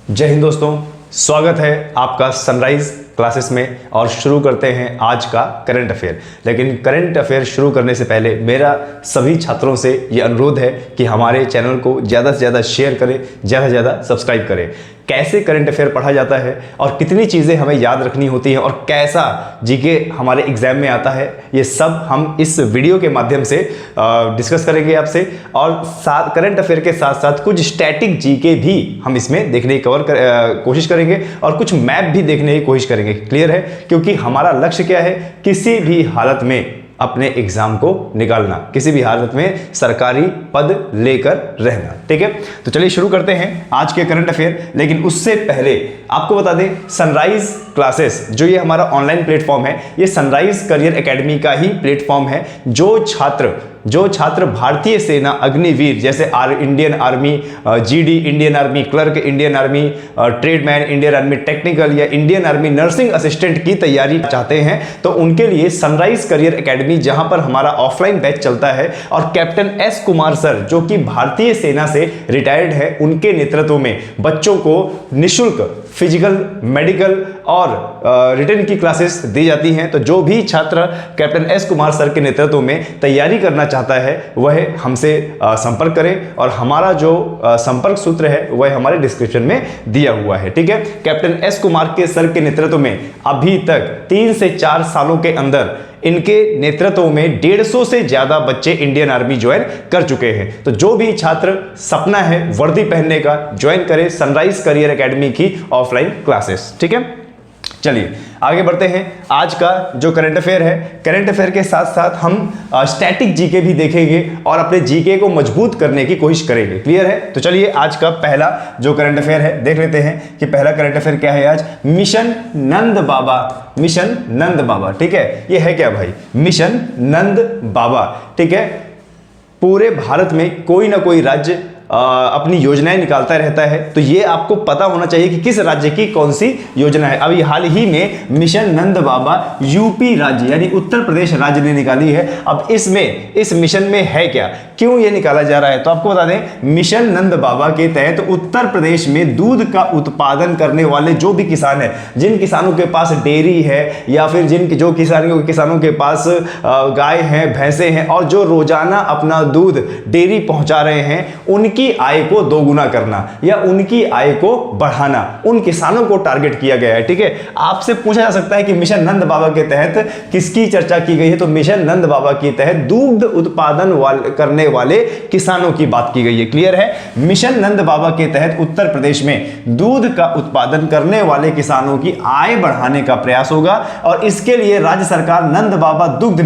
जय हिंद दोस्तों, स्वागत है आपका सनराइज क्लासेस में। और शुरू करते हैं आज का करंट अफेयर। लेकिन करंट अफेयर शुरू करने से पहले मेरा सभी छात्रों से ये अनुरोध है कि हमारे चैनल को ज़्यादा से ज़्यादा शेयर करें, ज़्यादा से ज़्यादा सब्सक्राइब करें। कैसे करंट अफेयर पढ़ा जाता है और कितनी चीज़ें हमें याद रखनी होती हैं और कैसा जीके हमारे एग्जाम में आता है, ये सब हम इस वीडियो के माध्यम से डिस्कस करेंगे आपसे। और साथ करंट अफेयर के साथ साथ कुछ स्टैटिक जीके भी हम इसमें देखने की कोशिश करेंगे और कुछ मैप भी देखने की कोशिश करेंगे। क्लियर है? क्योंकि हमारा लक्ष्य क्या है, किसी भी हालत में अपने एग्जाम को निकालना, किसी भी हालत में सरकारी पद लेकर रहना। ठीक है, तो चलिए शुरू करते हैं आज के करंट अफेयर। लेकिन उससे पहले आपको बता दें, सनराइज क्लासेस जो ये हमारा ऑनलाइन प्लेटफॉर्म है, ये सनराइज करियर एकेडमी का ही प्लेटफॉर्म है। जो छात्र भारतीय सेना अग्निवीर जैसे Indian army, GD Indian army, clerk Indian army, tradesman Indian army, technical या इंडियन आर्मी नर्सिंग असिस्टेंट की तैयारी चाहते हैं, तो उनके लिए सनराइज करियर एकेडमी, जहां पर हमारा ऑफलाइन बैच चलता है और कैप्टन एस कुमार सर जो कि भारतीय सेना से रिटायर्ड है, उनके नेतृत्व में बच्चों को निःशुल्क फिजिकल, मेडिकल और रिटन की क्लासेस दी जाती हैं। तो जो भी छात्र कैप्टन एस कुमार सर के नेतृत्व में तैयारी करना चाहता है वह हमसे संपर्क करें और हमारा जो संपर्क सूत्र है वह हमारे डिस्क्रिप्शन में दिया हुआ है। ठीक है, कैप्टन एस कुमार के सर के नेतृत्व में अभी तक 3 से 4 सालों के अंदर इनके नेतृत्व में 150 से ज्यादा बच्चे इंडियन आर्मी ज्वाइन कर चुके हैं। तो जो भी छात्र सपना है वर्दी पहनने का, ज्वाइन करें सनराइज करियर एकेडमी की ऑफलाइन क्लासेस। ठीक है, चलिए आगे बढ़ते हैं। आज का जो करंट अफेयर है, करंट अफेयर के साथ साथ हम स्टैटिक जीके भी देखेंगे और अपने जीके को मजबूत करने की कोशिश करेंगे। क्लियर है? तो चलिए आज का पहला जो करंट अफेयर है देख लेते हैं कि पहला करंट अफेयर क्या है आज। मिशन नंद बाबा, मिशन नंद बाबा। ठीक है, ये है क्या भाई? मिशन नंद बाबा। ठीक है, पूरे भारत में कोई ना कोई राज्य अपनी योजनाएं निकालता रहता है, तो ये आपको पता होना चाहिए कि किस राज्य की कौन सी योजना है। अभी हाल ही में मिशन नंद बाबा यूपी राज्य यानी उत्तर प्रदेश राज्य ने निकाली है। अब इस मिशन में है क्या, क्यों ये निकाला जा रहा है, तो आपको बता दें, मिशन नंद बाबा के तहत उत्तर प्रदेश में दूध का उत्पादन करने वाले जो भी किसान है, जिन किसानों के पास डेयरी है या फिर जो किसानों के पास गाय है, भैंसे हैं और जो रोजाना अपना दूध डेयरी पहुंचा रहे हैं, उनकी आय को दोगुना करना या उनकी आय को बढ़ाना, उन किसानों को टारगेट किया गया है। ठीक है, आपसे पूछा जा सकता है कि मिशन नंद बाबा के तहत किसकी चर्चा की गई है, तो मिशन नंद बाबा के तहत दूध उत्पादन करने वाले किसानों की बात की गई है। क्लियर है? मिशन नंद बाबा के तहत उत्तर प्रदेश में दूध का उत्पादन करने वाले किसानों की आय बढ़ाने का प्रयास होगा और इसके लिए राज्य सरकार नंद बाबा दुग्ध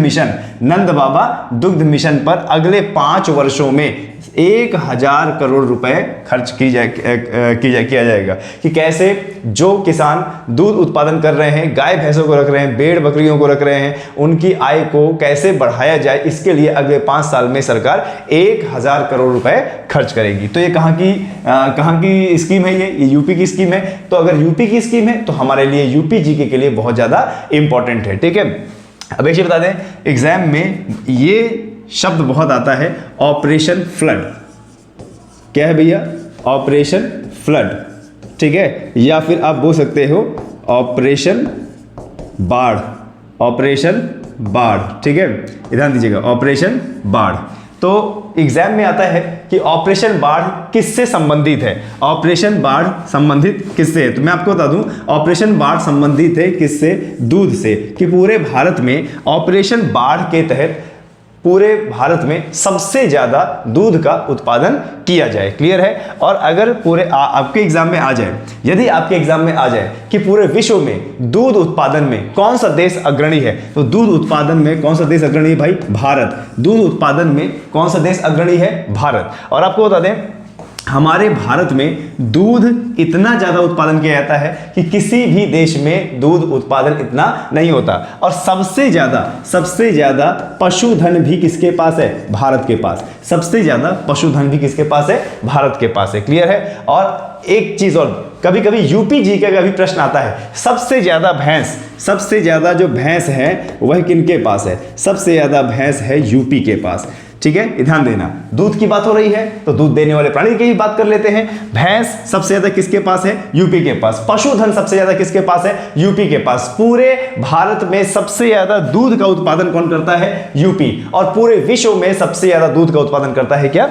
मिशन पर अगले 5 वर्षों में 1000 करोड़ रुपए खर्च किया जाएगा। कि कैसे जो किसान दूध उत्पादन कर रहे हैं, गाय भैंसों को रख रहे हैं, भेड़ बकरियों को रख रहे हैं, उनकी आय को कैसे बढ़ाया जाए, इसके लिए अगले 5 साल में सरकार 1000 करोड़ रुपए खर्च करेगी। तो ये कहां की स्कीम है? ये यूपी की स्कीम है। तो अगर यूपी की स्कीम है तो हमारे लिए यूपी जीके के लिए बहुत ज्यादा इंपॉर्टेंट है। ठीक है, अब एक चीज बता दें, एग्जाम में ये शब्द बहुत आता है, ऑपरेशन फ्लड। क्या है भैया? Operation flood. ठीक है, या फिर आप बोल सकते हो ऑपरेशन बाढ़, ऑपरेशन बाढ़। ठीक है, ध्यान दीजिएगा, ऑपरेशन बाढ़। तो एग्जाम में आता है कि ऑपरेशन बाढ़ किससे संबंधित है, ऑपरेशन बाढ़ संबंधित किससे है? तो मैं आपको बता दूं, ऑपरेशन बाढ़ संबंधित है किससे? दूध से। कि पूरे भारत में ऑपरेशन बाढ़ के तहत पूरे भारत में सबसे ज्यादा दूध का उत्पादन किया जाए। क्लियर है? और अगर पूरे आपके एग्जाम में आ जाए, यदि आपके एग्जाम में आ जाए कि पूरे विश्व में दूध उत्पादन में कौन सा देश अग्रणी है, तो दूध उत्पादन में कौन सा देश अग्रणी है भाई? भारत। दूध उत्पादन में कौन सा देश अग्रणी है? भारत। और आपको बता दें, हमारे भारत में दूध इतना ज्यादा उत्पादन किया जाता है कि किसी भी देश में दूध उत्पादन इतना नहीं होता। और सबसे ज्यादा पशुधन भी किसके पास है? भारत के पास। सबसे ज्यादा पशुधन भी किसके पास है? भारत के पास है। क्लियर है? और एक चीज और कभी कभी यूपी जी का भी प्रश्न आता है, सबसे ज्यादा जो भैंस है वह किनके पास है? सबसे ज्यादा भैंस है यूपी के पास। ठीक है, ध्यान देना। दूध की बात हो रही है तो दूध देने वाले प्राणी की ही बात कर लेते हैं। भैंस सबसे ज्यादा किसके पास है? यूपी के पास। पशुधन सबसे ज्यादा किसके पास है? यूपी के पास। पूरे भारत में सबसे ज्यादा दूध का उत्पादन कौन करता है? यूपी। और पूरे विश्व में सबसे ज्यादा दूध का उत्पादन करता है क्या?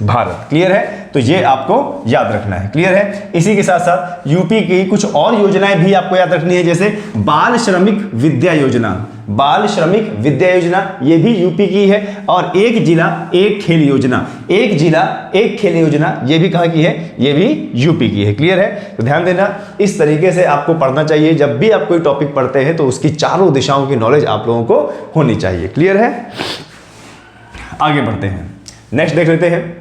भारत। क्लियर है? तो ये आपको याद रखना है। क्लियर है? इसी के साथ साथ यूपी की कुछ और योजनाएं भी आपको याद रखनी है, जैसे बाल श्रमिक विद्या योजना। बाल श्रमिक विद्या योजना ये भी यूपी की है। और एक जिला एक खेल योजना, एक जिला एक खेल योजना ये भी कहां की है? ये भी यूपी की है। क्लियर है? तो ध्यान देना, इस तरीके से आपको पढ़ना चाहिए। जब भी आप कोई टॉपिक पढ़ते हैं तो उसकी चारों दिशाओं की नॉलेज आप लोगों को होनी चाहिए। क्लियर है? आगे बढ़ते हैं, नेक्स्ट देख लेते हैं।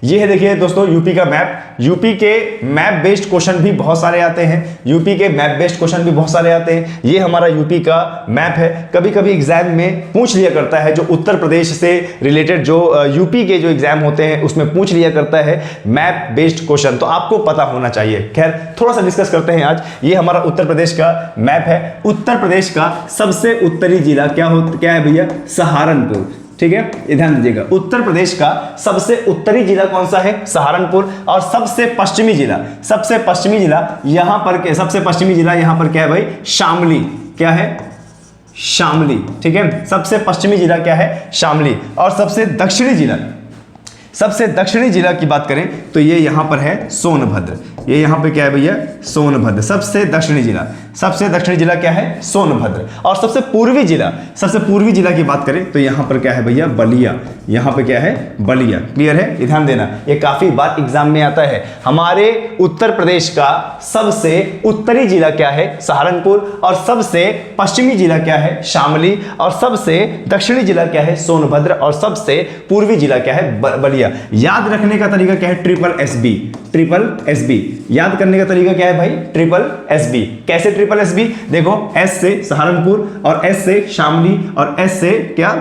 ये है, देखिए दोस्तों, यूपी का मैप। यूपी के मैप बेस्ड क्वेश्चन भी बहुत सारे आते हैं। यूपी के मैप बेस्ड क्वेश्चन भी बहुत सारे आते हैं। ये हमारा यूपी का मैप है। कभी कभी एग्जाम में पूछ लिया करता है, जो उत्तर प्रदेश से रिलेटेड जो यूपी के जो एग्जाम होते हैं उसमें पूछ लिया करता है मैप बेस्ड क्वेश्चन, तो आपको पता होना चाहिए। खैर, थोड़ा सा डिस्कस करते हैं आज। ये हमारा उत्तर प्रदेश का मैप है। उत्तर प्रदेश का सबसे उत्तरी जिला क्या है भैया? सहारनपुर। ठीक है, ध्यान दीजिएगा। उत्तर प्रदेश का सबसे उत्तरी जिला कौन सा है? सहारनपुर। और सबसे पश्चिमी जिला यहां पर, सबसे पश्चिमी जिला यहां पर क्या है भाई? शामली। क्या है? शामली। ठीक है, सबसे पश्चिमी जिला क्या है? शामली। और सबसे दक्षिणी जिला की बात करें तो ये यहां पर है सोनभद्र। ये यहां पे क्या है भैया? सोनभद्र। सबसे दक्षिणी जिला क्या है? सोनभद्र। और सबसे पूर्वी जिला की बात करें तो यहां पर क्या है भैया? बलिया। यहां पे क्या है? बलिया। क्लियर है? ध्यान देना, ये काफी बार एग्जाम में आता है। हमारे उत्तर प्रदेश का सबसे उत्तरी जिला क्या है? सहारनपुर। और सबसे पश्चिमी जिला क्या है? शामली। और सबसे दक्षिणी जिला क्या है? सोनभद्र। और सबसे पूर्वी जिला क्या है? बलिया। याद रखने का तरीका क्या है? Triple SB. याद करने का तरीका क्या है भाई? Triple SB. कैसे ट्रिपल एसबी? देखो, एस से सहारनपुर, और एस से शामली, और एस से क्या?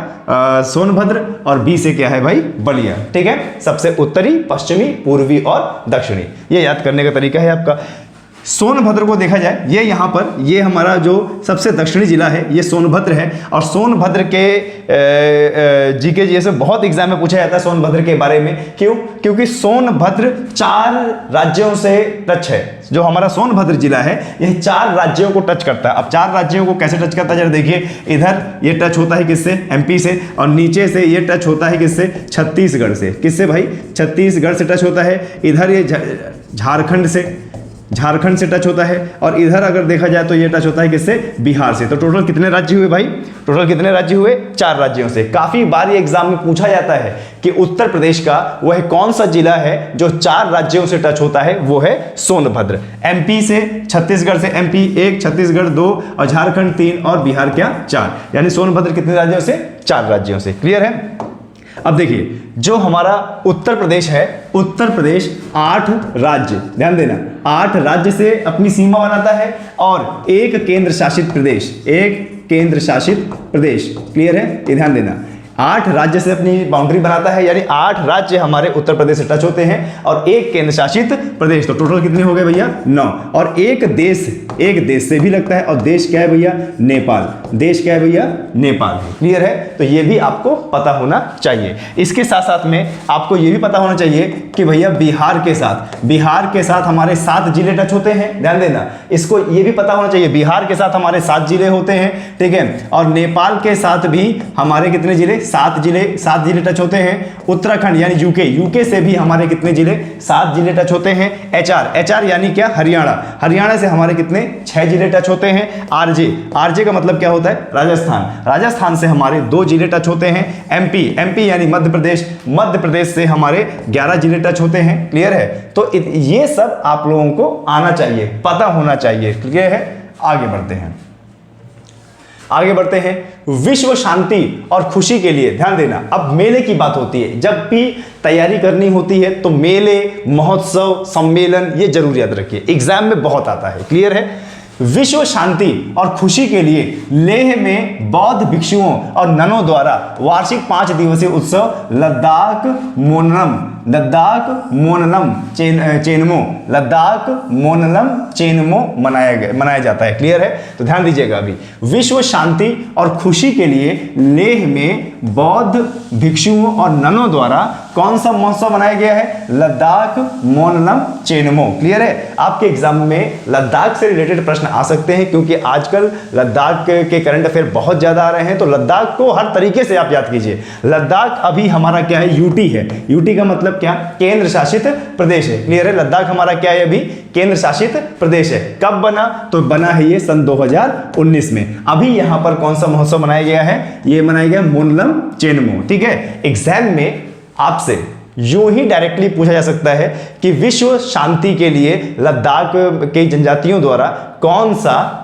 सोनभद्र, और बी से क्या है भाई? बलिया। ठीक है, सबसे उत्तरी, पश्चिमी, पूर्वी और दक्षिणी, ये याद करने का तरीका है आपका। सोनभद्र को देखा जाए, ये यहाँ पर, ये हमारा जो सबसे दक्षिणी जिला है ये सोनभद्र है। और सोनभद्र के जीके जैसे बहुत एग्जाम में पूछा जाता है सोनभद्र के बारे में। क्यों? क्योंकि सोनभद्र 4 राज्यों से टच है। जो हमारा सोनभद्र जिला है यह 4 राज्यों को टच करता है। अब 4 राज्यों को कैसे टच करता है जरा देखिए। इधर ये टच होता है किससे? एमपी से। और नीचे से ये टच होता है किससे? छत्तीसगढ़ से। किससे भाई? छत्तीसगढ़ से टच होता है। इधर ये झारखंड से टच होता है। और इधर अगर देखा जाए तो ये टच होता है किससे? बिहार से। तो टोटल कितने राज्य हुए भाई? टोटल कितने राज्य हुए? 4 राज्यों से। काफी बार ये एग्जाम में पूछा जाता है कि उत्तर प्रदेश का वह कौन सा जिला है जो 4 राज्यों से टच होता है? वो है सोनभद्र। एमपी से, छत्तीसगढ़ से एमपी 1, छत्तीसगढ़ 2, और झारखंड 3, और बिहार क्या? 4। यानी सोनभद्र कितने राज्यों से? 4 राज्यों से। क्लियर है? अब देखिए, जो हमारा उत्तर प्रदेश है, उत्तर प्रदेश 8 राज्य, ध्यान देना, 8 राज्य से अपनी सीमा बनाता है और एक केंद्र शासित प्रदेश। क्लियर है? ये ध्यान देना, 8 राज्य से अपनी बाउंड्री बनाता है। यानी 8 राज्य हमारे उत्तर प्रदेश से टच होते हैं और एक केंद्र शासित प्रदेश। तो टोटल कितने हो गए भैया? 9। और एक देश से भी लगता है। और देश क्या है भैया? नेपाल। देश क्या है भैया? नेपाल है। क्लियर है? तो ये भी आपको पता होना चाहिए। इसके साथ साथ में आपको ये भी पता होना चाहिए कि भैया बिहार के साथ हमारे 7 जिले टच होते हैं। ध्यान देना, इसको ये भी पता होना चाहिए, बिहार के साथ हमारे 7 जिले होते हैं। ठीक है? और नेपाल के साथ भी हमारे कितने जिले? 7 जिले टच होते हैं। उत्तराखंड यानी यूके से भी हमारे कितने जिले? 7 जिले टच होते हैं। एचआर यानी क्या? हरियाणा से हमारे कितने? 6 जिले टच होते हैं। आरजे का मतलब क्या होता है? राजस्थान से हमारे 2 जिले टच होते हैं। एमपी यानी मध्य प्रदेश से हमारे 11 जिले टच होते हैं। क्लियर है? तो ये सब आप लोगों को आना चाहिए, पता होना चाहिए। क्लियर है? आगे बढ़ते हैं। विश्व शांति और खुशी के लिए ध्यान देना, अब मेले की बात होती है। जब भी तैयारी करनी होती है तो मेले, महोत्सव, सम्मेलन ये जरूर याद रखिए, एग्जाम में बहुत आता है। क्लियर है? विश्व शांति और खुशी के लिए लेह में बौद्ध भिक्षुओं और ननों द्वारा वार्षिक 5 दिवसीय उत्सव लद्दाख मोनम लद्दाख मोनलम चेनमो, लद्दाख मोनलम चेनमो मनाया जाता है। क्लियर है? तो ध्यान दीजिएगा। अभी विश्व शांति और खुशी के लिए लेह में बौद्ध भिक्षुओं और ननों द्वारा कौन सा महोत्सव मनाया गया है? लद्दाख मोनलम चेनमो। क्लियर है? आपके एग्जाम में लद्दाख से रिलेटेड प्रश्न आ सकते हैं, क्योंकि आजकल लद्दाख के करंट अफेयर बहुत ज्यादा आ रहे हैं। तो लद्दाख को हर तरीके से आप याद कीजिए। लद्दाख अभी हमारा क्या है? यूटी है। यूटी का मतलब क्या? केंद्र शासित प्रदेश है। क्लियर है? लद्दाख हमारा क्या है? अभी केंद्र शासित प्रदेश है। कब बना? तो बना है ये सन 2019 में। अभी यहां पर कौन सा महोत्सव मनाया गया है? ये मनाया गया मोनलम चेनमो। ठीक है? एग्जाम में आपसे यूं ही डायरेक्टली पूछा जा सकता है कि विश्व शांति के लिए लद्दाख के जनजातियों द्वारा कौन सा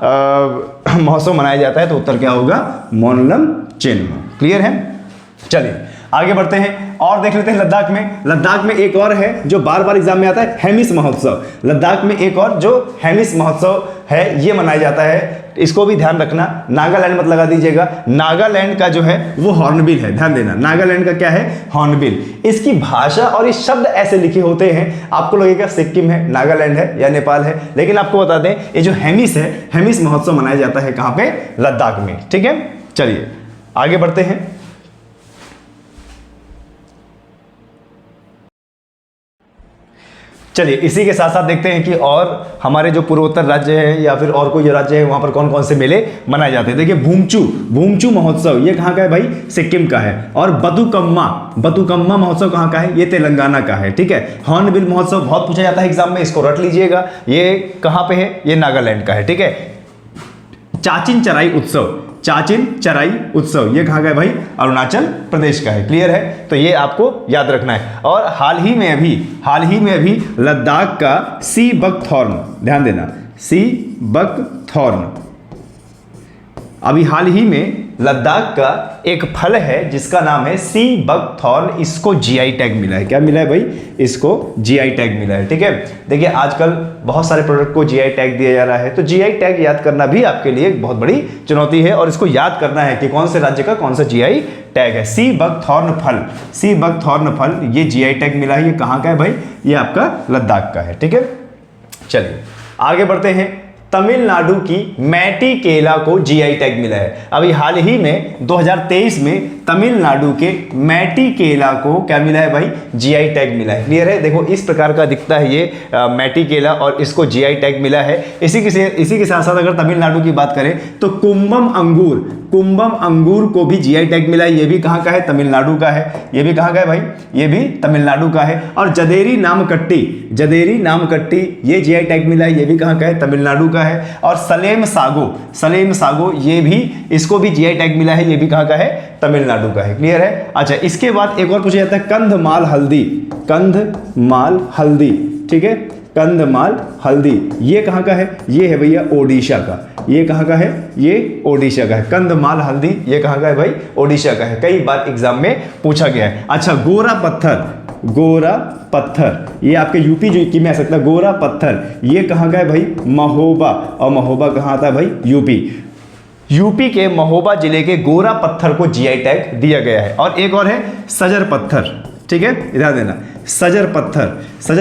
महोत्सव मनाया जाता है? तो उत्तर क्या होगा? मोनलम चेनमो। क्लियर है? चलिए आगे बढ़ते हैं और देख लेते हैं। लद्दाख में एक और है जो बार बार एग्जाम में आता है, हेमिस महोत्सव। लद्दाख में एक और जो हेमिस महोत्सव है ये मनाया जाता है। इसको भी ध्यान रखना, नागालैंड मत लगा दीजिएगा। नागालैंड का जो है वो हॉर्नबिल है। ध्यान देना, नागालैंड का क्या है? हॉर्नबिल। इसकी भाषा और ये शब्द ऐसे लिखे होते हैं, आपको लगेगा सिक्किम है, नागालैंड है या नेपाल है, लेकिन आपको बता दें ये जो हेमिस है, हेमिस महोत्सव मनाया जाता है कहां पे? लद्दाख में। ठीक है? चलिए आगे बढ़ते हैं। चलिए इसी के साथ साथ देखते हैं कि और हमारे जो पूर्वोत्तर राज्य हैं या फिर और कोई राज्य है वहां पर कौन कौन से मेले मनाए जाते हैं। देखिए भूमचू महोत्सव ये कहाँ का है भाई? सिक्किम का है। और बतुकम्मा महोत्सव कहाँ का है? ये तेलंगाना का है। ठीक है? हॉर्नबिल महोत्सव बहुत पूछा जाता है एग्जाम में, इसको रट लीजिएगा। ये कहाँ पे है? ये नागालैंड का है। ठीक है? चाचिन चराई उत्सव ये कहाँ का है भाई? अरुणाचल प्रदेश का है। क्लियर है? तो ये आपको याद रखना है। और हाल ही में अभी लद्दाख का सी बकथॉर्न, ध्यान देना, सी बकथॉर्न, अभी हाल ही में लद्दाख का एक फल है जिसका नाम है सी बकथॉर्न। इसको जीआई टैग मिला है। क्या मिला है भाई? इसको जीआई टैग मिला है। ठीक है? देखिए आजकल बहुत सारे प्रोडक्ट को जीआई टैग दिया जा रहा है, तो जीआई टैग याद करना भी आपके लिए एक बहुत बड़ी चुनौती है और इसको याद करना है कि कौन से राज्य का कौन सा जीआई टैग है। सी बकथॉर्न फल ये जीआई टैग मिला है। ये कहाँ का है भाई? ये आपका लद्दाख का है। ठीक है? चलिए आगे बढ़ते हैं। तमिलनाडु की मैटी केला को जीआई टैग मिला है। अभी हाल ही में 2023 में तमिलनाडु के मैटी केला को क्या मिला है भाई? जीआई टैग मिला है। क्लियर है? देखो इस प्रकार का दिखता है ये मैटी केला और इसको जीआई टैग मिला है। इसी के साथ साथ अगर तमिलनाडु की बात करें तो कुंभम अंगूर को भी जीआई टैग मिला है। ये भी कहाँ का है? तमिलनाडु का है। ये भी कहाँ का है भाई? ये भी तमिलनाडु का है। और जदेरी नामकट्टी ये जीआई टैग मिला है। ये भी कहाँ का है? तमिलनाडु का है। और सलेम सागो ये भी, इसको भी जीआई टैग मिला है। ये भी कहाँ का है? तमिलनाडु का है। क्लियर है? अच्छा इसके बाद एक और पूछा जाता है कंधमाल हल्दी। ठीक है? कंधमाल हल्दी ये कहाँ का है? ये है भैया ओडिशा का। ये कहाँ का है? ये ओडिशा का है। कंधमाल हल्दी ये कहाँ का है भाई? ओडिशा का है। कई बार एग्जाम में पूछा गया है। अच्छा गोरा पत्थर ये आपके यूपी की में आ सकता है। गोरा पत्थर ये कहाँ का है भाई? महोबा। और महोबा कहाँ आता है भाई? यूपी के महोबा जिले के गोरा पत्थर को जीआई टैग दिया गया है। और एक और है सजर पत्थर। ठीक है? इधर देना, सजर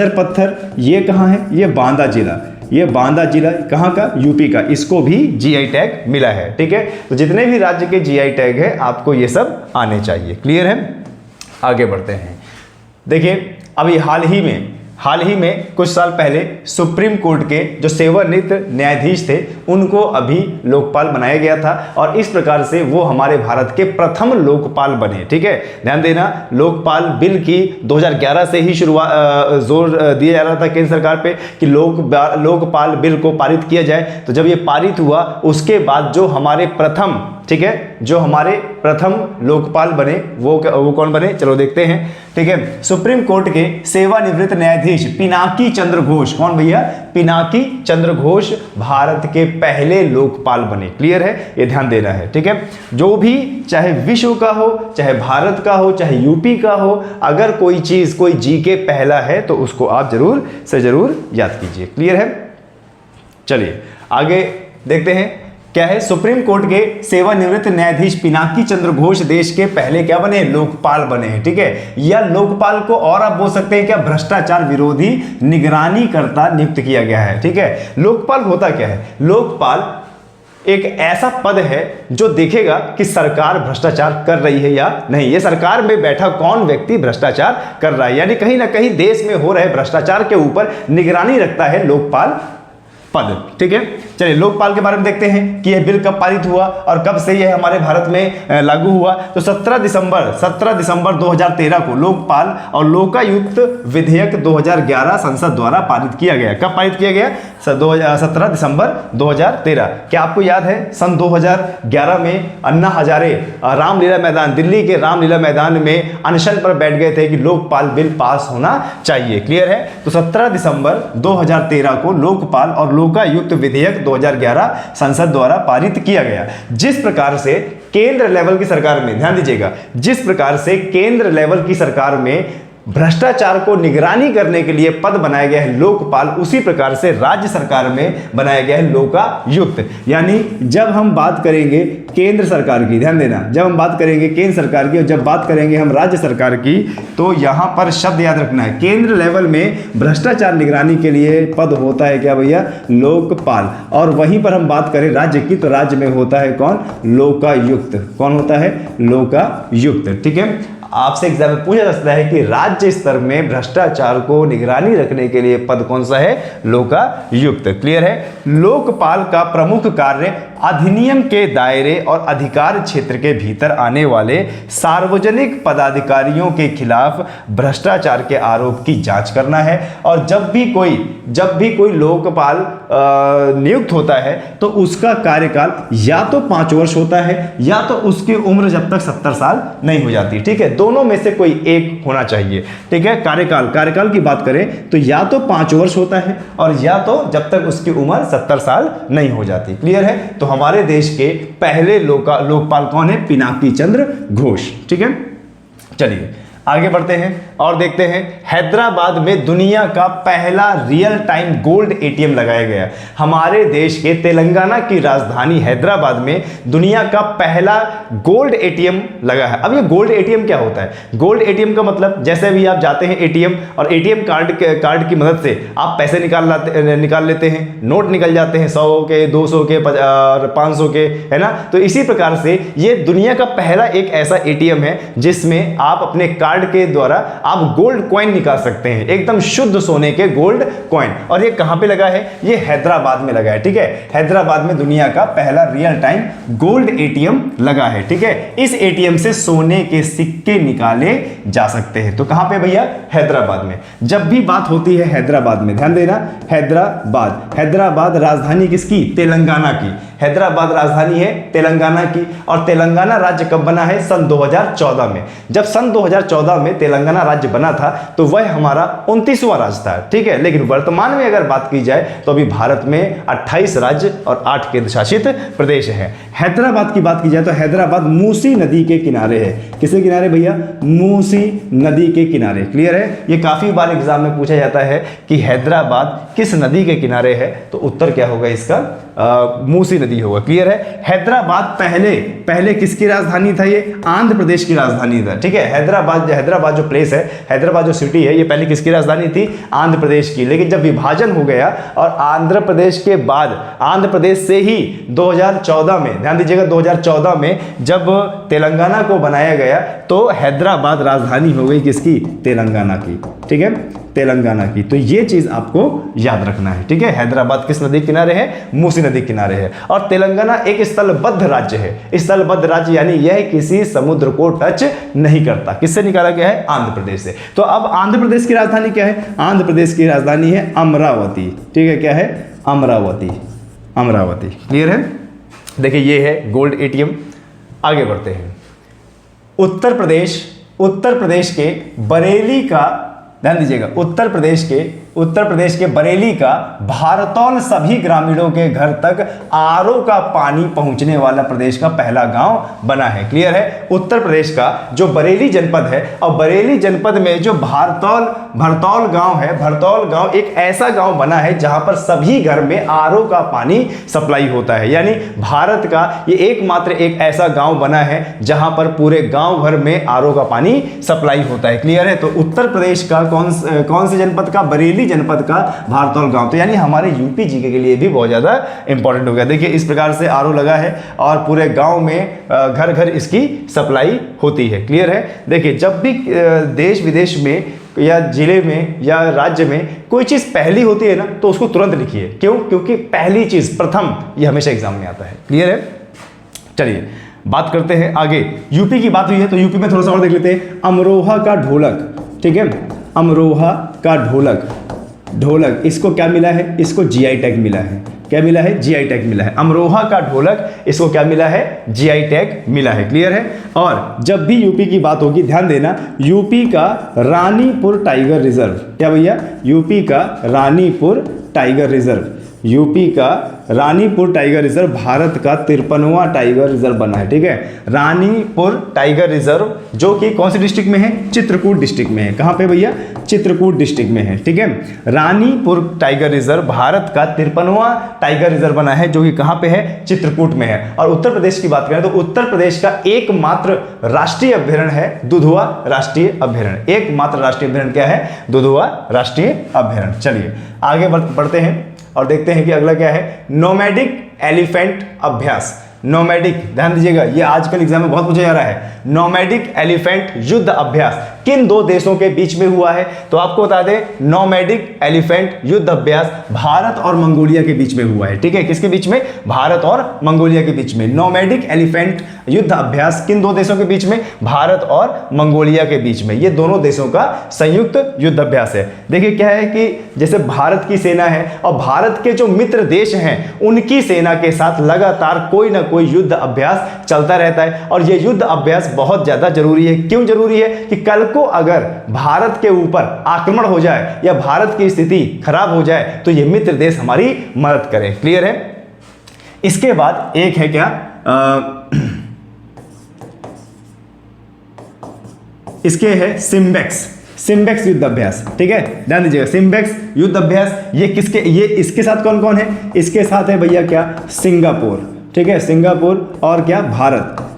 पत्थर ये कहाँ है? ये बांदा जिला कहाँ का? यूपी का। इसको भी जीआई टैग मिला है। ठीक है? तो जितने भी राज्य के जीआई टैग है आपको ये सब आने चाहिए। क्लियर है? आगे बढ़ते हैं। देखिए अभी हाल ही में कुछ साल पहले सुप्रीम कोर्ट के जो सेवानिवृत्त न्यायाधीश थे उनको अभी लोकपाल बनाया गया था और इस प्रकार से वो हमारे भारत के प्रथम लोकपाल बने। ठीक है? ध्यान देना, लोकपाल बिल की 2011 से ही जोर दिया जा रहा था केंद्र सरकार पे कि लोकपाल बिल को पारित किया जाए। तो जब ये पारित हुआ उसके बाद जो हमारे प्रथम, ठीक है, जो हमारे प्रथम लोकपाल बने वो कौन बने? चलो देखते हैं। ठीक है? सुप्रीम कोर्ट के सेवानिवृत्त न्यायाधीश पिनाकी चंद्र घोष। कौन भैया? पिनाकी चंद्र घोष भारत के पहले लोकपाल बने। क्लियर है? ये ध्यान देना है। ठीक है? जो भी चाहे विश्व का हो, चाहे भारत का हो, चाहे यूपी का हो, अगर कोई चीज कोई जीके पहला है तो उसको आप जरूर से जरूर याद कीजिए। क्लियर है? चलिए आगे देखते हैं। क्या है, सुप्रीम कोर्ट के सेवानिवृत्त न्यायाधीश पिनाकी चंद्र घोष देश के पहले क्या बने, लोकपाल बने हैं। ठीक है, या लोकपाल को और आप बोल सकते हैं क्या, भ्रष्टाचार विरोधी निगरानी कर्ता नियुक्त किया गया है। ठीक है, लोकपाल होता क्या है, लोकपाल एक ऐसा पद है जो देखेगा कि सरकार भ्रष्टाचार कर रही है या नहीं, ये सरकार में बैठा कौन व्यक्ति भ्रष्टाचार कर रहा है, यानी कहीं ना कहीं देश में हो रहे भ्रष्टाचार के ऊपर निगरानी रखता है लोकपाल पद। ठीक है, चलिए लोकपाल के बारे में देखते हैं कि यह बिल कब पारित हुआ और कब से यह हमारे भारत में लागू हुआ। तो 17 दिसंबर 2013 को लोकपाल और लोकायुक्त विधेयक 2011 संसद द्वारा पारित किया गया। कब पारित किया गया, 17 दिसंबर 2013। क्या आपको याद है, सन 2011 में अन्ना हजारे रामलीला मैदान, दिल्ली के रामलीला मैदान में अनशन पर बैठ गए थे कि लोकपाल बिल पास होना चाहिए। क्लियर है, तो 17 दिसंबर 2013 को लोकपाल और लोकायुक्त विधेयक 2011 संसद द्वारा पारित किया गया। जिस प्रकार से केंद्र लेवल की सरकार में, ध्यान दीजिएगा, जिस प्रकार से केंद्र लेवल की सरकार में भ्रष्टाचार को निगरानी करने के लिए पद बनाया गया है लोकपाल, उसी प्रकार से राज्य सरकार में बनाया गया है लोकायुक्त। यानी जब हम बात करेंगे केंद्र सरकार की, ध्यान देना, जब हम बात करेंगे केंद्र सरकार की और जब बात करेंगे हम राज्य सरकार की, तो यहां पर शब्द याद रखना है, केंद्र लेवल में भ्रष्टाचार निगरानी के लिए पद होता है क्या भैया, लोकपाल। और वहीं पर हम बात करें राज्य की, तो राज्य में होता है कौन, लोकायुक्त। कौन होता है, लोकायुक्त। ठीक है, आपसे एग्जाम में पूछा जा सकता है कि राज्य स्तर में भ्रष्टाचार को निगरानी रखने के लिए पद कौन सा है, लोकायुक्त। क्लियर है, लोकपाल का प्रमुख कार्य अधिनियम के दायरे और अधिकार क्षेत्र के भीतर आने वाले सार्वजनिक पदाधिकारियों के खिलाफ भ्रष्टाचार के आरोप की जांच करना है। और जब भी कोई लोकपाल नियुक्त होता है तो उसका कार्यकाल या तो 5 वर्ष होता है या तो उसकी उम्र जब तक 70 साल नहीं हो जाती। ठीक है, दोनों में से कोई एक होना चाहिए। ठीक है, कार्यकाल की बात करें तो या तो 5 वर्ष होता है और या तो जब तक उसकी उम्र 70 साल नहीं हो जाती। क्लियर है, तो हमारे देश के पहले लोकपाल कौन है, पिनाकी चंद्र घोष। ठीक है, चलिए आगे बढ़ते हैं और देखते हैं, हैदराबाद में दुनिया का पहला रियल टाइम गोल्ड एटीएम लगाया गया। हमारे देश के तेलंगाना की राजधानी हैदराबाद में दुनिया का पहला गोल्ड एटीएम लगा है। अब ये गोल्ड एटीएम क्या होता है, गोल्ड एटीएम का मतलब, जैसे भी आप जाते हैं एटीएम और एटीएम कार्ड की मदद से आप पैसे निकाल लेते हैं, नोट निकल जाते हैं 100 के, 200 के, 500 के, है ना। तो इसी प्रकार से ये दुनिया का पहला एक ऐसा एटीएम है जिसमें आप अपने कार्ड के द्वारा आप गोल्ड कॉइन निकाल सकते हैं, एकदम शुद्ध सोने के गोल्ड कॉइन। और ये कहां पे लगा है, ये हैदराबाद में लगा है। ठीक है, हैदराबाद में दुनिया का पहला रियल टाइम गोल्ड एटीएम लगा है। ठीक है, इस एटीएम से सोने के सिक्के निकाले जा सकते हैं। तो कहां पे भैया, हैदराबाद में। जब भी बात होती है हैदराबाद में, ध्यान देना, हैदराबाद राजधानी किसकी, तेलंगाना की। हैदराबाद राजधानी है तेलंगाना की, और तेलंगाना राज्य कब बना है, सन 2014 में। जब सन 2014 में तेलंगाना राज्य बना था तो वह हमारा 29वां राज्य था। ठीक है, लेकिन वर्तमान में अगर बात की जाए तो अभी भारत में 28 राज्य और 8 केंद्र शासित प्रदेश है। हैदराबाद की बात की जाए तो हैदराबाद मूसी नदी के किनारे है। किसके किनारे भैया, मूसी नदी के किनारे। क्लियर है, ये काफी बार एग्जाम में पूछा जाता है कि हैदराबाद किस नदी के किनारे है, तो उत्तर क्या होगा इसका, मूसी नदी होगा। क्लियर है, हैदराबाद पहले किसकी राजधानी था, ये आंध्र प्रदेश की राजधानी था। ठीक है, हैदराबाद जो प्लेस है, हैदराबाद जो सिटी है, ये पहले किसकी राजधानी थी, आंध्र प्रदेश की। लेकिन जब विभाजन हो गया और आंध्र प्रदेश के बाद आंध्र प्रदेश से ही 2014 में, ध्यान दीजिएगा, 2014 में जब तेलंगाना को बनाया गया तो हैदराबाद राजधानी हो गई किसकी, तेलंगाना की। ठीक है, तेलंगाना की। तो ये चीज आपको याद रखना है। ठीक है, हैदराबाद किस नदी किनारे है, मूसी नदी किनारे है। और तेलंगाना एक स्थलबद्ध राज्य है। स्थलबद्ध राज्य यानी यह किसी समुद्र को टच नहीं करता। किससे निकाला गया है, आंध्र प्रदेश से। तो अब आंध्र प्रदेश की राजधानी क्या है, आंध्र प्रदेश की राजधानी है अमरावती। ठीक है, क्या है, अमरावती। क्लियर है, देखिए ये है गोल्ड एटीएम। आगे बढ़ते हैं, उत्तर प्रदेश के बरेली का, ध्यान दीजिएगा, उत्तर प्रदेश के उत्तर प्रदेश के बरेली का भारतौल सभी ग्रामीणों के घर तक आरओ का पानी पहुंचने वाला प्रदेश का पहला गांव बना है। क्लियर है? उत्तर प्रदेश का जो बरेली जनपद है, और बरेली जनपद में जो भरतौल गांव है, भरतौल गांव एक ऐसा गांव बना है जहां पर सभी घर में आरओ का पानी सप्लाई होता है। यानी भारत का ये एकमात्र एक ऐसा गांव बना है जहां पर पूरे गांव भर में आरओ का पानी सप्लाई होता है। क्लियर है? तो उत्तर प्रदेश का कौन से जनपद का? बरेली जनपद का भारतौल गांव। तो यानी हमारे यूपी जीके के लिए भी बहुत ज्यादा इंपॉर्टेंट हो गया। देखिए इस प्रकार से आरओ लगा है और पूरे गांव में घर घर इसकी सप्लाई होती है। क्लियर है? देखिए जब भी देश विदेश में या जिले में या राज्य में कोई चीज पहली होती है ना, तो उसको तुरंत लिखिए। क्यों? क्योंकि पहली चीज, प्रथम, ये हमेशा एग्जाम में आता है। क्लियर है? चलिए बात करते हैं आगे। यूपी की बात हुई है तो यूपी में थोड़ा सा और देख लेते हैं। अमरोहा का ढोलक, ठीक है, अमरोहा का ढोलक, ढोलक इसको क्या मिला है? इसको जीआई टैग मिला है। क्या मिला है? जीआई टैग मिला है। अमरोहा का ढोलक, इसको क्या मिला है? जीआई टैग मिला है। क्लियर है? और जब भी यूपी की बात होगी ध्यान देना, यूपी का रानीपुर टाइगर रिजर्व, क्या भैया? यूपी का रानीपुर टाइगर रिजर्व, यूपी का रानीपुर टाइगर रिजर्व भारत का 53वां टाइगर रिजर्व बना है। ठीक है, रानीपुर टाइगर रिजर्व जो कि कौन सी डिस्ट्रिक्ट में है? चित्रकूट डिस्ट्रिक्ट में है। कहां पे भैया? चित्रकूट डिस्ट्रिक्ट में है। ठीक है, रानीपुर टाइगर रिजर्व भारत का 53वां टाइगर रिजर्व बना है जो कि कहां पे है? चित्रकूट में है। और उत्तर प्रदेश की बात करें तो उत्तर प्रदेश का एकमात्र राष्ट्रीय अभ्यारण्य है दुधवा राष्ट्रीय अभ्यारण्य। एकमात्र राष्ट्रीय अभ्यारण्य क्या है? दुधवा राष्ट्रीय अभ्यारण्य। चलिए आगे बढ़ते हैं और देखते हैं कि अगला क्या है। नोमैडिक एलिफेंट अभ्यास। नोमैडिक, ध्यान दीजिएगा, ये आजकल एग्जाम में बहुत पूछा जा रहा है। नोमैडिक एलिफेंट युद्ध अभ्यास किन दो देशों के बीच में हुआ है? तो आपको बता दें, नोमैडिक एलिफेंट युद्ध अभ्यास भारत और मंगोलिया के बीच में हुआ है। ठीक है, किसके बीच में? भारत और मंगोलिया के बीच में। नोमैडिक एलिफेंट युद्ध अभ्यास किन दो देशों के बीच में? भारत और मंगोलिया के बीच में। ये दोनों देशों का संयुक्त युद्ध अभ्यास है। देखिए क्या है कि जैसे भारत की सेना है और भारत के जो मित्र देश हैं उनकी सेना के साथ लगातार कोई ना कोई युद्ध अभ्यास चलता रहता है। और यह युद्ध अभ्यास बहुत ज्यादा जरूरी है। क्यों जरूरी है? कि कल को अगर भारत के ऊपर आक्रमण हो जाए या भारत की स्थिति खराब हो जाए तो ये मित्र देश हमारी मदद करें। क्लियर है? इसके बाद एक है क्या, इसके है सिम्बेक्स, सिम्बेक्स युद्ध अभ्यास। ठीक है, ध्यान दीजिएगा, सिम्बेक्स युद्ध अभ्यास ये किसके, ये इसके साथ कौन कौन है? इसके साथ है भैया क्या? सिंगापुर। ठीक है, सिंगापुर और क्या? भारत।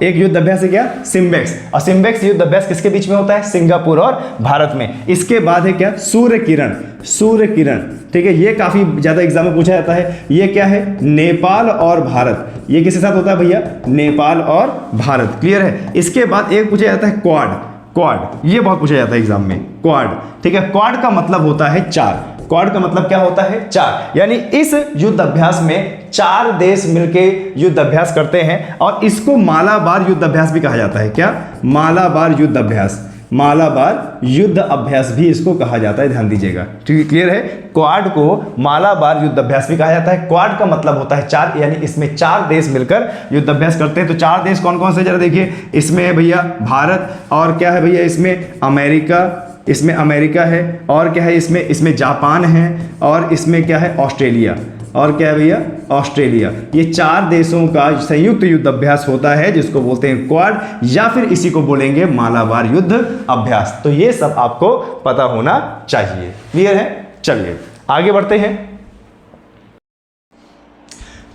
एक युद्ध अभ्यास है क्या? सिम्बेक्स। और सिम्बेक्स युद्ध अभ्यास किसके बीच में होता है? सिंगापुर और भारत में। इसके बाद है क्या? सूर्य किरण, सूर्य किरण। ठीक है, ये काफी ज्यादा एग्जाम में पूछा जाता है। ये क्या है? नेपाल और भारत। ये किसके साथ होता है भैया? नेपाल और भारत। क्लियर है? इसके बाद एक पूछा जाता है क्वाड, क्वाड ये बहुत पूछा जाता है एग्जाम में, क्वाड। ठीक है, क्वाड का मतलब होता है चार। क्वाड का मतलब क्या होता है? चार। यानी इस युद्ध अभ्यास में चार देश मिलके युद्ध अभ्यास करते हैं और इसको मालाबार युद्ध अभ्यास भी कहा जाता है। क्या? मालाबार युद्ध अभ्यास, मालाबार युद्ध अभ्यास भी इसको कहा जाता है। ध्यान दीजिएगा, ठीक है, क्लियर है? क्वाड को मालाबार युद्ध अभ्यास भी कहा जाता है। क्वाड का मतलब होता है चार, यानी इसमें चार देश मिलकर युद्ध अभ्यास करते हैं। तो चार देश कौन कौन से जरा देखिए, इसमें है भैया भारत, और क्या है भैया इसमें? अमेरिका, इसमें अमेरिका है, और क्या है इसमें? इसमें जापान है, और इसमें क्या है? ऑस्ट्रेलिया, और क्या है भैया? ऑस्ट्रेलिया। ये चार देशों का संयुक्त युद्ध अभ्यास होता है जिसको बोलते हैं क्वाड, या फिर इसी को बोलेंगे मालाबार युद्ध अभ्यास। तो ये सब आपको पता होना चाहिए। क्लियर है? चलिए आगे बढ़ते हैं।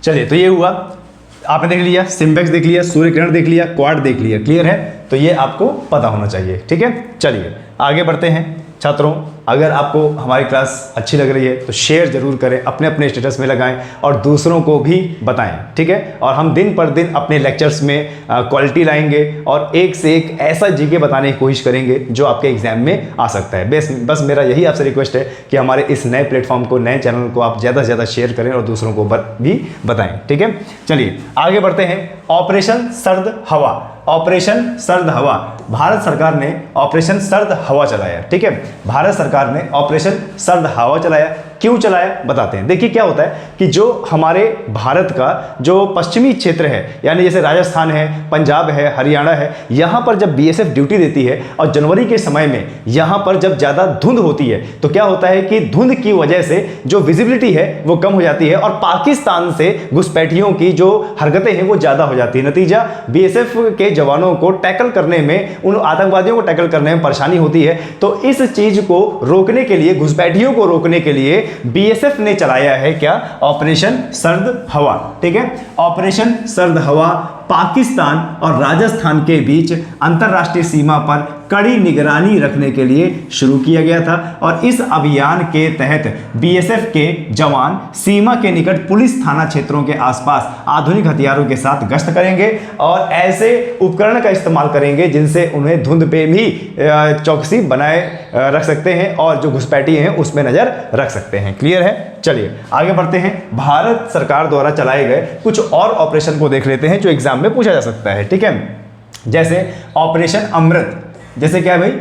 चलिए, तो ये हुआ, आपने देख लिया सिम्बेक्स, देख लिया सूर्य किरण, देख लिया क्वाड, देख लिया। क्लियर है? तो ये आपको पता होना चाहिए। ठीक है, चलिए आगे बढ़ते हैं। छात्रों, अगर आपको हमारी क्लास अच्छी लग रही है तो शेयर जरूर करें, अपने अपने स्टेटस में लगाएं और दूसरों को भी बताएं। ठीक है, और हम दिन पर दिन अपने लेक्चर्स में क्वालिटी लाएंगे और एक से एक ऐसा जीके बताने की कोशिश करेंगे जो आपके एग्जाम में आ सकता है। बस मेरा यही आपसे रिक्वेस्ट है कि हमारे इस नए प्लेटफॉर्म को, नए चैनल को आप ज़्यादा से ज़्यादा शेयर करें और दूसरों को भी बताएं। ठीक है, चलिए आगे बढ़ते हैं। ऑपरेशन सर्द हवा, ऑपरेशन सर्द हवा, भारत सरकार ने ऑपरेशन सर्द हवा चलाया। ठीक है, भारत सरकार ने ऑपरेशन सर्द हवा चलाया। क्यों चलाया, बताते हैं। देखिए क्या होता है कि जो हमारे भारत का जो पश्चिमी क्षेत्र है, यानी जैसे राजस्थान है, पंजाब है, हरियाणा है, यहाँ पर जब बीएसएफ ड्यूटी देती है और जनवरी के समय में यहाँ पर जब ज़्यादा धुंध होती है तो क्या होता है कि धुंध की वजह से जो विजिबिलिटी है वो कम हो जाती है और पाकिस्तान से घुसपैठियों की जो हरकतें हैं वो ज़्यादा हो जाती है। नतीजा बीएसएफ के जवानों को टैकल करने में, उन आतंकवादियों को टैकल करने में परेशानी होती है। तो इस चीज को रोकने के लिए, घुसपैठियों को रोकने के लिए बीएसएफ ने चलाया है क्या, ऑपरेशन सर्द हवा। ठीक है, ऑपरेशन सर्द हवा पाकिस्तान और राजस्थान के बीच अंतरराष्ट्रीय सीमा पर कड़ी निगरानी रखने के लिए शुरू किया गया था और इस अभियान के तहत बीएसएफ के जवान सीमा के निकट पुलिस थाना क्षेत्रों के आसपास आधुनिक हथियारों के साथ गश्त करेंगे और ऐसे उपकरण का इस्तेमाल करेंगे जिनसे उन्हें धुंध पे भी चौकसी बनाए रख सकते हैं और जो घुसपैठी हैं उसमें नजर रख सकते हैं। क्लियर है? चलिए आगे बढ़ते हैं। भारत सरकार द्वारा चलाए गए कुछ और ऑपरेशन को देख लेते हैं जो एग्जाम में पूछा जा सकता है। ठीक है, जैसे ऑपरेशन अमृत। जैसे क्या है भाई,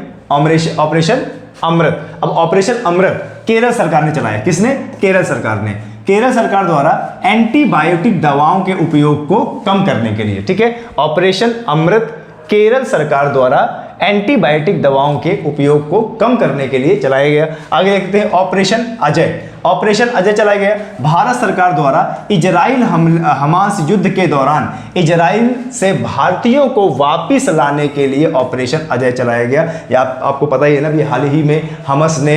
ऑपरेशन अमृत। अब ऑपरेशन अमृत केरल सरकार ने चलाया। किसने? केरल सरकार ने। केरल सरकार द्वारा एंटीबायोटिक दवाओं के उपयोग को कम करने के लिए। ठीक है, ऑपरेशन अमृत केरल सरकार द्वारा एंटीबायोटिक दवाओं के उपयोग को कम करने के लिए चलाया गया। आगे देखते हैं ऑपरेशन अजय। ऑपरेशन अजय चलाया गया भारत सरकार द्वारा इजराइल हमास युद्ध के दौरान इजराइल से भारतीयों को वापस लाने के लिए ऑपरेशन अजय चलाया गया। या आपको पता ही है ना, भी हाल ही में हमास ने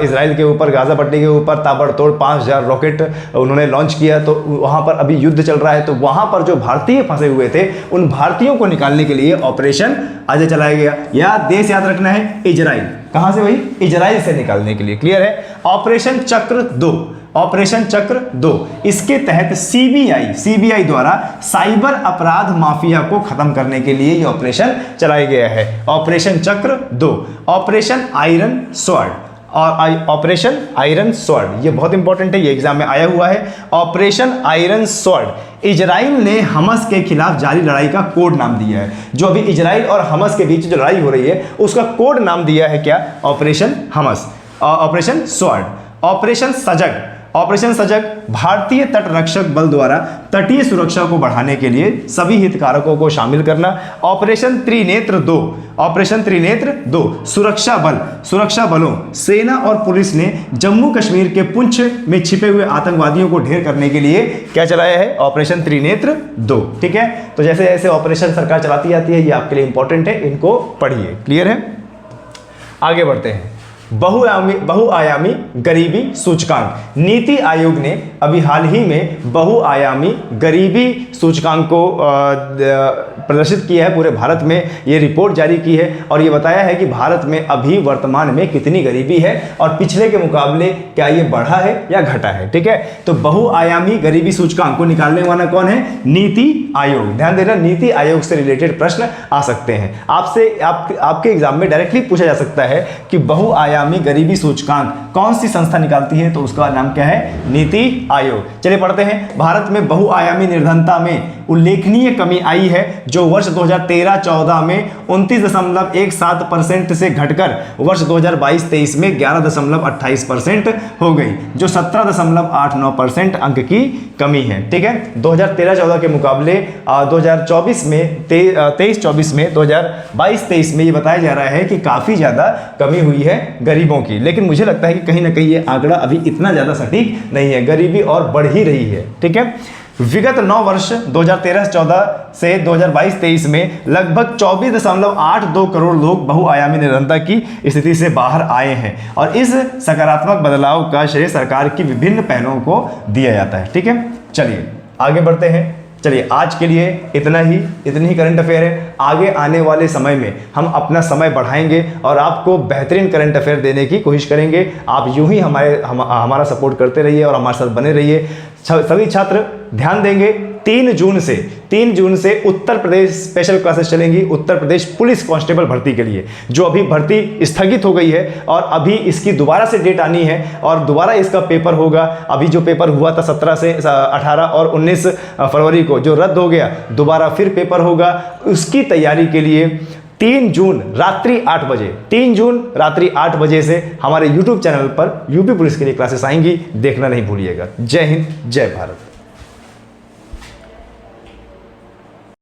इजराइल के ऊपर, गाजा पट्टी के ऊपर ताबड़तोड़ 5000 रॉकेट उन्होंने लॉन्च किया। तो वहां पर अभी युद्ध चल रहा है, तो वहां पर जो भारतीय फंसे हुए थे उन भारतीयों को निकालने के लिए ऑपरेशन अजय चलाया गया। या देश याद रखना है इजराइल। कहां से भाई? इजराइल से निकालने के लिए। क्लियर है? ऑपरेशन चक्र 2। ऑपरेशन चक्र 2, इसके तहत सीबीआई द्वारा साइबर अपराध माफिया को खत्म करने के लिए यह ऑपरेशन चलाया गया है। ऑपरेशन चक्र 2। ऑपरेशन आयरन स्वॉर्ड और ऑपरेशन आयरन स्वॉर्ड, ये बहुत इंपॉर्टेंट है, ये एग्जाम में आया हुआ है। ऑपरेशन आयरन स्वॉर्ड इजराइल ने हमास के खिलाफ जारी लड़ाई का कोड नाम दिया है। जो अभी इजराइल और हमास के बीच जो लड़ाई हो रही है उसका कोड नाम दिया है क्या? Operation Hamas. Operation sword. Operation सजग। ऑपरेशन सजग भारतीय तट रक्षक बल द्वारा तटीय सुरक्षा को बढ़ाने के लिए सभी हितधारकों को शामिल करना। ऑपरेशन त्रिनेत्र 2। ऑपरेशन त्रिनेत्र 2 सुरक्षा बलों, सेना और पुलिस ने जम्मू कश्मीर के पुंछ में छिपे हुए आतंकवादियों को ढेर करने के लिए क्या चलाया है? ऑपरेशन त्रिनेत्र 2। ठीक है, तो जैसे जैसे ऑपरेशन सरकार चलाती जाती है ये आपके लिए इंपॉर्टेंट है, इनको पढ़िए। क्लियर है? आगे बढ़ते हैं। बहुआयामी गरीबी सूचकांक। नीति आयोग ने अभी हाल ही में बहुआयामी गरीबी सूचकांक को प्रदर्शित किया है पूरे भारत में। ये रिपोर्ट जारी की है और ये बताया है कि भारत में अभी वर्तमान में कितनी गरीबी है और पिछले के मुकाबले क्या ये बढ़ा है या घटा है। ठीक है, तो बहुआयामी गरीबी सूचकांक को निकालने वाला कौन है? नीति आयोग। ध्यान देना, नीति आयोग से रिलेटेड प्रश्न आ सकते हैं आपसे। आपके एग्जाम में डायरेक्टली पूछा जा सकता है कि बहुआयामी गरीबी सूचकांक कौन सी संस्था निकालती है, तो उसका नाम क्या है? नीति आयोग। चलिए पढ़ते हैं। भारत में बहुआयामी निर्धनता में उल्लेखनीय कमी आई है, जो वर्ष 2013-14 में 29.17% से घटकर वर्ष 2022-23 में 11.28% हो गई, जो 17.89% अंक की कमी है। ठीक है, 2013-14 के मुकाबले 2024 में 23-24 में 2022-23 में ये बताया जा रहा है कि काफी ज्यादा कमी हुई है गरीबों की। लेकिन मुझे लगता है कि कहीं ना कहीं ये आंकड़ा अभी इतना ज्यादा सटीक नहीं है, गरीबी और बढ़ ही रही है। ठीक है, विगत 9 वर्ष 2013-14 से 2022-23 में लगभग 24.82 करोड़ लोग बहुआयामी निर्धनता की स्थिति से बाहर आए हैं और इस सकारात्मक बदलाव का श्रेय सरकार की विभिन्न पहलों को दिया जाता है। ठीक है, चलिए आगे बढ़ते हैं। चलिए आज के लिए इतनी ही करंट अफेयर है। आगे आने वाले समय में हम अपना समय बढ़ाएंगे और आपको बेहतरीन करंट अफेयर देने की कोशिश करेंगे। आप यूं ही हमारा सपोर्ट करते रहिए और हमारे साथ बने रहिए। सभी छात्र ध्यान देंगे, 3 जून से उत्तर प्रदेश स्पेशल क्लासेस चलेंगी उत्तर प्रदेश पुलिस कांस्टेबल भर्ती के लिए, जो अभी भर्ती स्थगित हो गई है और अभी इसकी दोबारा से डेट आनी है और दोबारा इसका पेपर होगा। अभी जो पेपर हुआ था 17 से 18 और 19 फरवरी को जो रद्द हो गया, दोबारा फिर पेपर होगा। उसकी तैयारी के लिए 3 जून रात्रि 8 बजे, 3 जून रात्रि 8 बजे से हमारे YouTube चैनल पर यूपी पुलिस के लिए क्लासेस आएंगी, देखना नहीं भूलिएगा। जय हिंद, जय भारत।